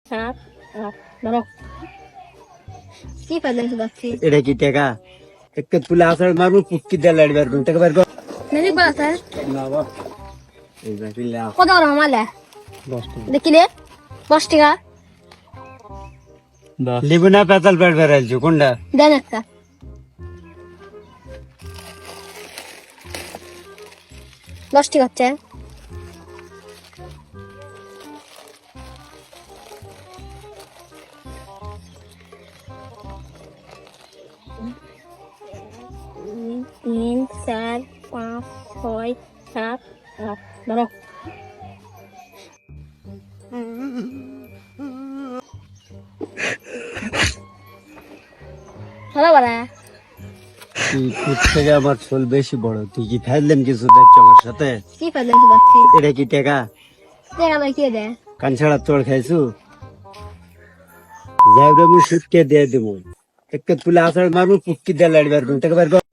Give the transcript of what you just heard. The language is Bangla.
সাত আট ধরো কি পাইলে যাচ্ছি এটা কি টাকা একটা তুলে আসার মারবো পুটকি দিয়ে লাড়ি বার করুন টাকা বার কর মেজিক বলা স্যার না বাবা এইবার কিনলে কত বড় মামালে 10 টাকা দেখিলে 10 টাকা লিবু না পেতাল পেট বেড়াইছো কোনটা দেন একটা দশ টাকা হচ্ছে তিন চার পাঁচ ছয় সাত আট ধরো হলো বাড়া তুই তোর থেকে আমার চুল বেশি বড় তুই কি ফেললেন কিছু দেখছো আমার সাথে কি পাইলে যাচ্ছি এটা কি টাকা দেখা ভাই কে দেয় কান ছাড়া তোর খাইছু যাই আমি সুটকে দিয়ে দেবো একটা তুলে আসার মারবো পুটকি দিয়ে লাড়ি বার করুন টাকা বার কর